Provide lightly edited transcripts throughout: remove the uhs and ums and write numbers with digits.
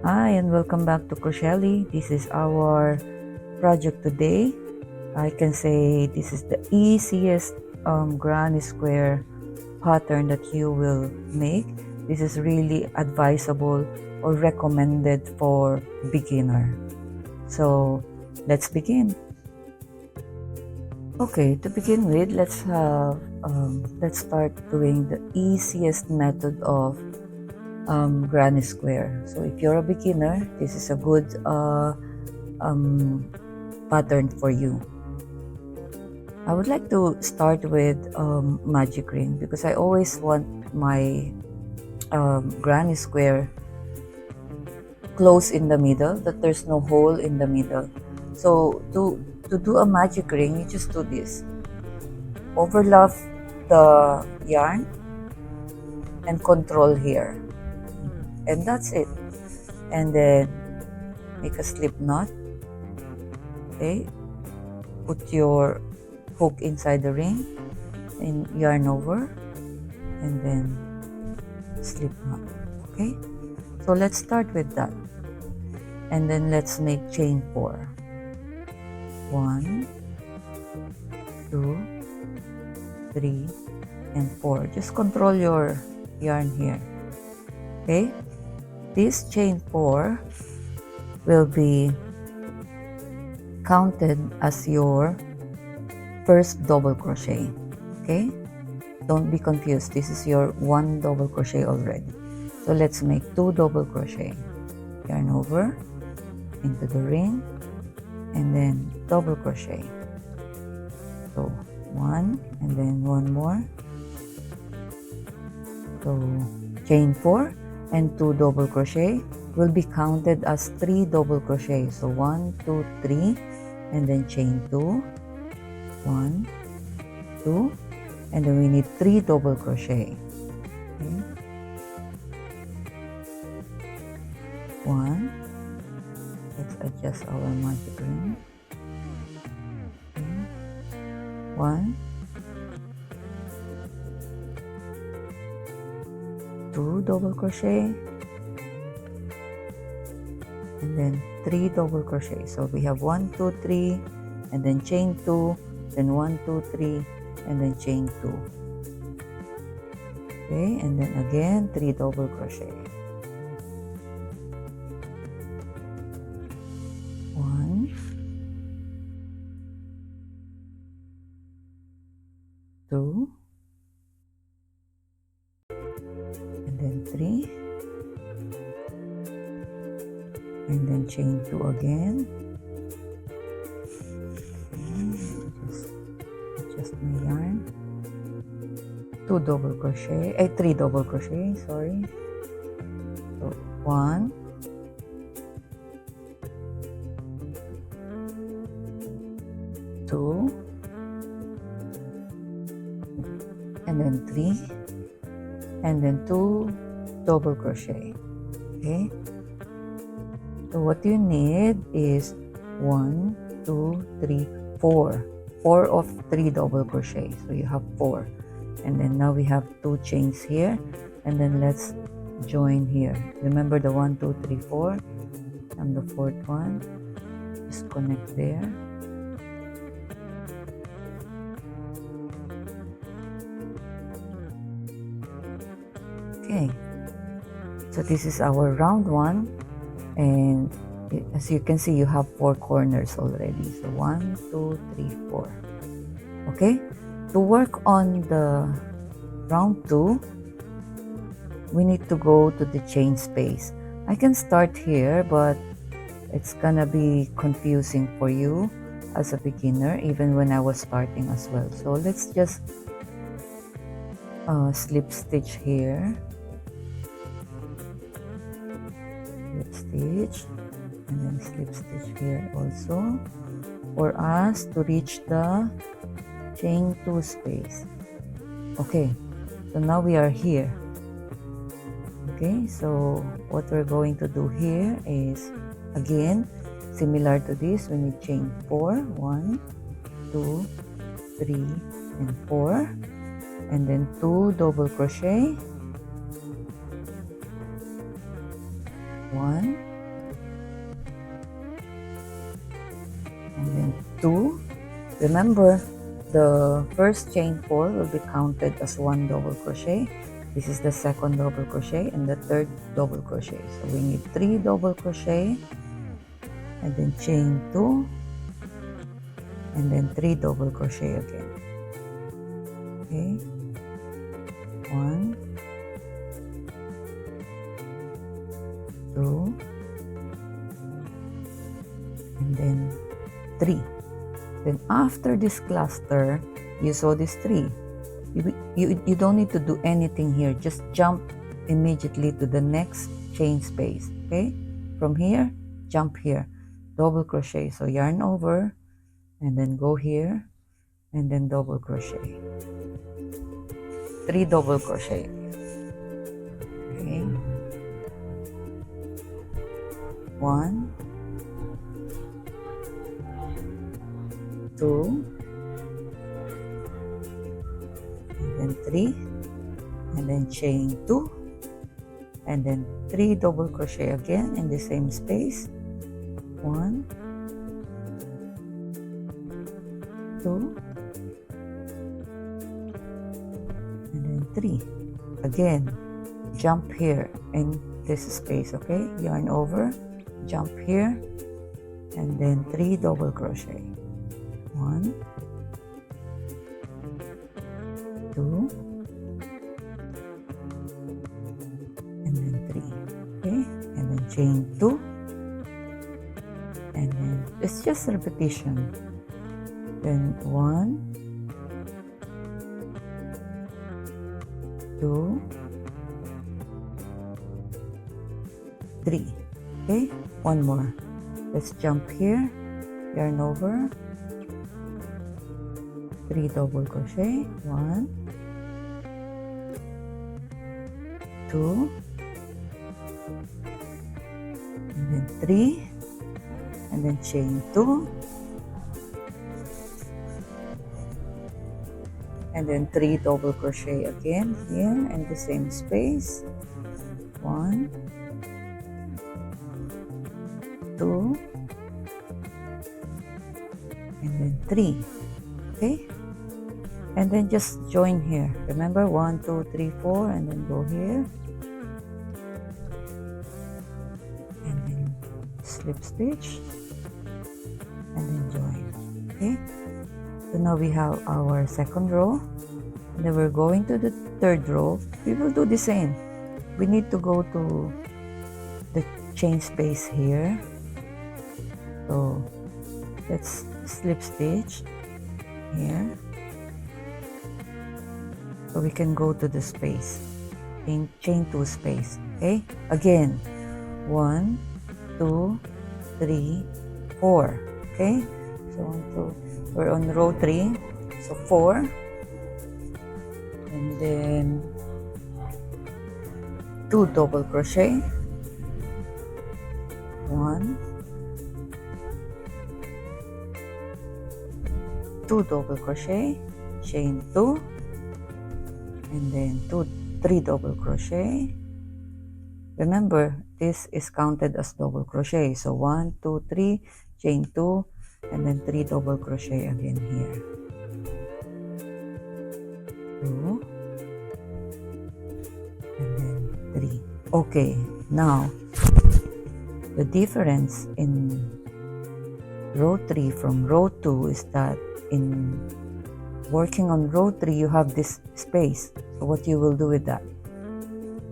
Hi and welcome back to Crocheli. This is our project today. I can say this is the easiest granny square pattern that you will make. This is really advisable or recommended for beginner. So let's begin. Okay, to begin with, let's start doing the easiest method of granny square. So if you're a beginner, this is a good pattern for you. I would like to start with magic ring because I always want my granny square close in the middle, that there's no hole in the middle. So to do a magic ring, you just do this. Overlap the yarn and control here. And that's it. And then make a slip knot. Okay. Put your hook inside the ring and yarn over and then slip knot. Okay. So let's start with that. And then let's make chain 4. 1, 2, 3, and 4. Just control your yarn here. Okay. This chain 4 will be counted as your first double crochet. Okay, don't be confused, this is your 1 double crochet already. So let's make 2 double crochet. Yarn over into the ring and then double crochet. So 1 and then 1 more. So chain 4 and 2 double crochet will be counted as 3 double crochet. So 1, 2, 3, and then chain 2, 1, 2, and then we need 3 double crochet. Okay. 1. Let's adjust our magic ring. Okay. 1, 2 double crochet, and then 3 double crochet. So we have 1, 2, 3, and then chain 2, then 1, 2, 3, and then chain 2. Okay, and then again 3 double crochet. 1, 2, and then 3, and then chain 2 again. Just adjust my yarn. 2 double crochet, 3 double crochet, sorry. So 1, 2, and then 3, and then 2 double crochet. Okay. So what you need is 1, 2, 3, 4. 4 of 3 double crochet. So you have 4. And then now we have 2 chains here. And then let's join here. Remember the 1, 2, 3, 4. And the 4th one. Just connect there. Okay. So this is our round 1. And as you can see, you have 4 corners already. So 1, 2, 3, 4. Okay. To work on the round 2, we need to go to the chain space. I can start here, but it's gonna be confusing for you as a beginner, even when I was starting as well. So let's just slip stitch here. Slip stitch, and then slip stitch here also for us to reach the chain 2 space. Okay, so now we are here. Okay, so what we're going to do here is, again, similar to this, we need chain 4, 1, 2, 3, and 4, and then 2 double crochet, remember, the first chain 4 will be counted as 1 double crochet. This is the second double crochet and the third double crochet. So we need 3 double crochet and then chain 2 and then 3 double crochet again. Okay, 1, 2, and then 3. Then after this cluster, you saw this 3. You don't need to do anything here. Just jump immediately to the next chain space. Okay, from here, jump here, double crochet. So yarn over, and then go here, and then double crochet. 3 double crochet. Okay, 1, 2, and then 3, and then chain 2, and then 3 double crochet again in the same space. 1, 2, and then 3. Again, jump here in this space. Okay, yarn over, jump here, and then 3 double crochet. 1, 2, and then 3. Okay, and then chain 2, and then it's just repetition. Then 1, 2, 3. Okay, one more. Let's jump here, yarn over, 3 double crochet. 1, 2, and then 3, and then chain 2, and then 3 double crochet again here in the same space. 1, 2, and then 3. Okay, and then just join here. Remember, 1, 2, 3, 4, and then go here, and then slip stitch, and then join. Okay, so now we have our second row, and then we're going to the third row. We will do the same. We need to go to the chain space here. So let's slip stitch here, so we can go to the space, chain 2 space. Okay, again, 1, 2, 3, 4. Okay, so we're on row 3, so 4, and then 2 double crochet, 1, 2 double crochet, chain 2, and then 3 double crochet. Remember, this is counted as double crochet. So 1, 2, 3, chain 2, and then 3 double crochet again here. 2, and then 3. Okay, now the difference in row 3 from row 2 is that in working on row 3, you have this space. So what you will do with that?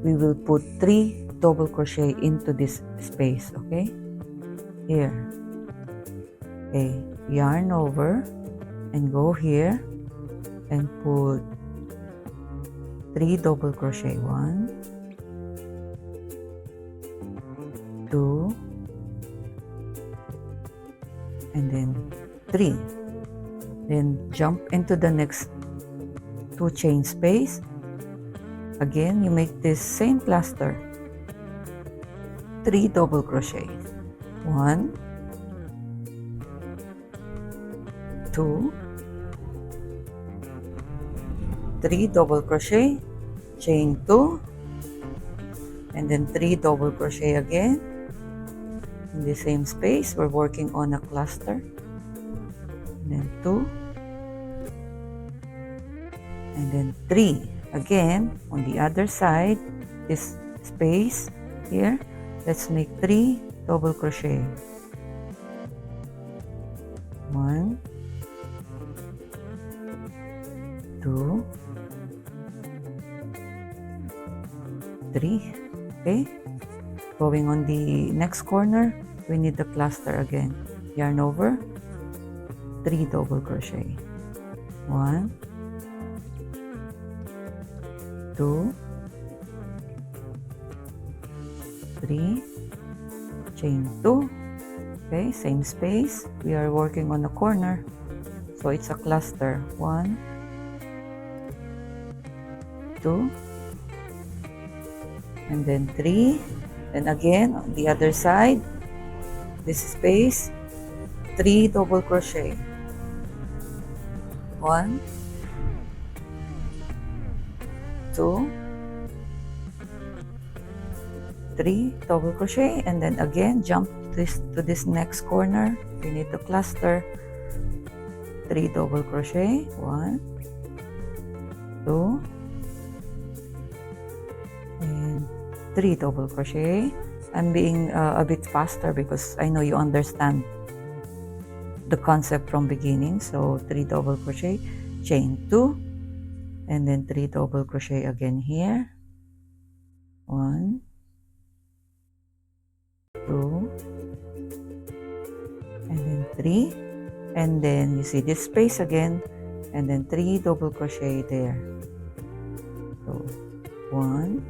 We will put 3 double crochet into this space. Okay, here. Okay, yarn over and go here and put 3 double crochet. 1, 2, and then 3. Then jump into the next 2 chain space. Again, you make this same cluster. 3 double crochet. 1, 2, 3 double crochet, chain 2, and then 3 double crochet again in the same space. We're working on a cluster, and then 2, and then 3. Again, on the other side, this space here, let's make 3 double crochet. 1, 2, 3. Okay, going on the next corner, we need the cluster again. Yarn over, 3 double crochet. 1, 2, 3, chain 2. Okay, same space. We are working on a corner, so it's a cluster. 1, 2, and then 3. And again on the other side, this space, 3 double crochet. 1, 2, 3 double crochet, and then again jump to this next corner. We need the cluster. 3 double crochet. 1, 2, and 3 double crochet. I'm being a bit faster because I know you understand the concept from beginning. So 3 double crochet, chain 2, and then 3 double crochet again here. 1, 2, and then 3, and then you see this space again, and then 3 double crochet there. So 1,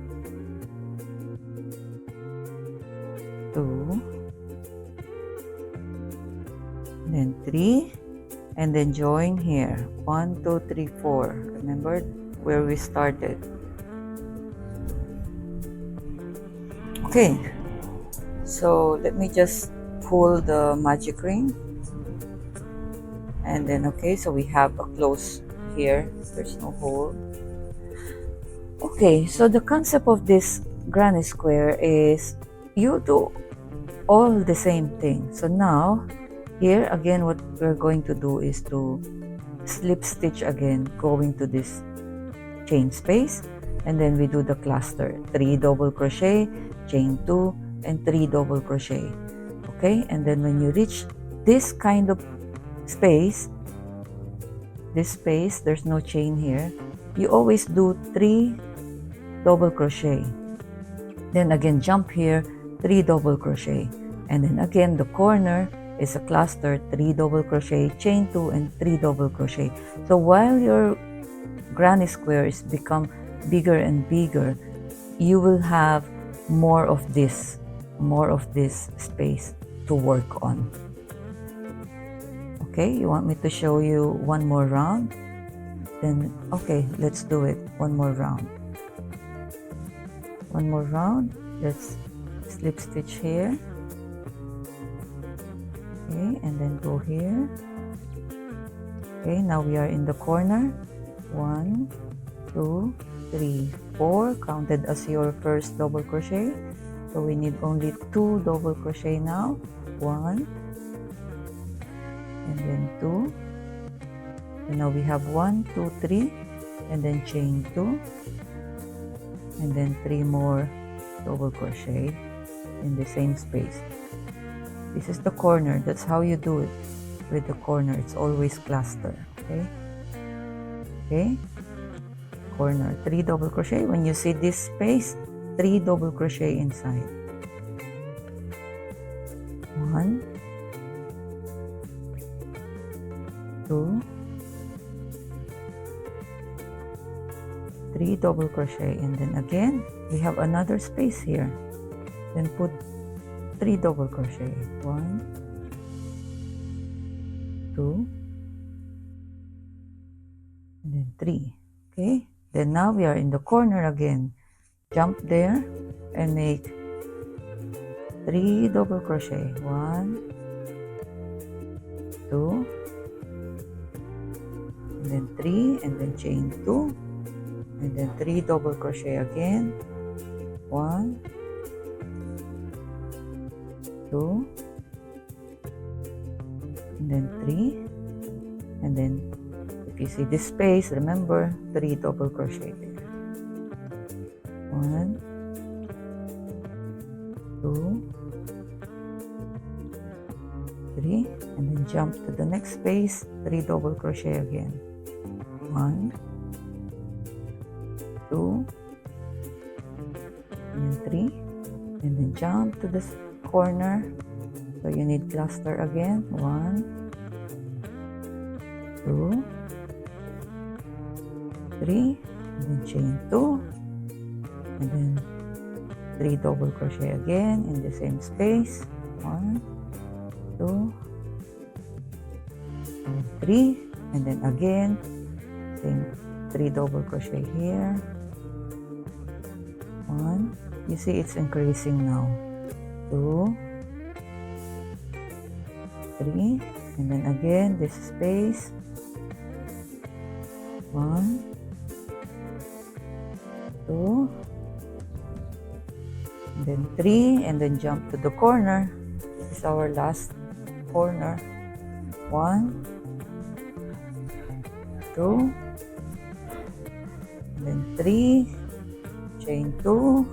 2, and then 3, and then join here. 1, 2, 3, 4. Remember where we started. Okay, so let me just pull the magic ring, and then okay, so we have a close here. There's no hole. Okay, so the concept of this granny square is you do all the same thing. So now here again, what we're going to do is to slip stitch again, going to this chain space, and then we do the cluster. 3 double crochet, chain 2, and 3 double crochet. Okay, and then when you reach this kind of space, there's no chain here, you always do 3 double crochet. Then again jump here, 3 double crochet, and then again the corner is a cluster, 3 double crochet, chain 2, and 3 double crochet. So while your granny square is become bigger and bigger, you will have more of this space to work on. Okay, you want me to show you one more round? Then okay, let's do it. One more round. Let's slip stitch here. Okay, and then go here. Okay, now we are in the corner. 1, 2, 3, 4, counted as your first double crochet. So we need only 2 double crochet now. 1, and then 2. And now we have 1, 2, 3, and then chain 2, and then 3 more double crochet in the same space. This is the corner. That's how you do it with the corner. It's always cluster. Okay, okay, corner, 3 double crochet. When you see this space, 3 double crochet inside. 1, 2, 3 double crochet, and then again we have another space here. Then put 3 double crochet. 1, 2, and then 3. Okay, then now we are in the corner again. Jump there and make 3 double crochet. 1, 2, and then 3, and then chain 2, and then 3 double crochet again. 1, 2, and then 3, and then If you see this space, remember 3 double crochet there. 1, 2, 3, and then jump to the next space, 3 double crochet again. 1, 2, and then 3, and then jump to this corner. So you need cluster again. 1, 2, 3, and then chain 2, and then 3 double crochet again in the same space. 1, 2, and 3, and then again same 3 double crochet here. 1, you see it's increasing now. 2, 3, and then again this space. 1, 2, and then 3, and then jump to the corner. This is our last corner. 1, 2, and then 3, chain 2,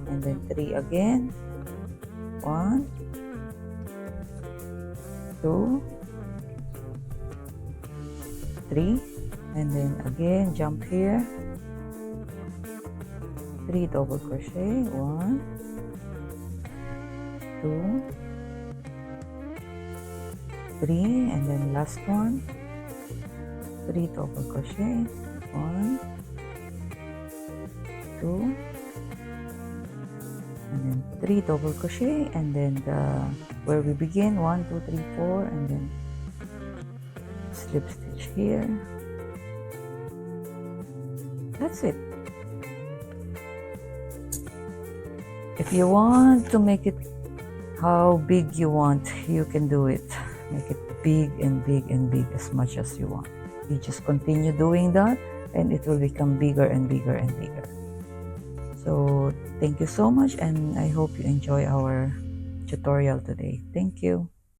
and then 3 again. 1, 2, 3, and then again jump here, 3 double crochet. 1, 2, 3, and then last one, 3 double crochet. 1, 2, and then 3 double crochet, and then where we begin, 1, 2, 3, 4, and then slip stitch here. That's it. If you want to make it how big you want, you can do it. Make it big and big and big as much as you want. You just continue doing that, and it will become bigger and bigger and bigger. So thank you so much, and I hope you enjoy our tutorial today. Thank you.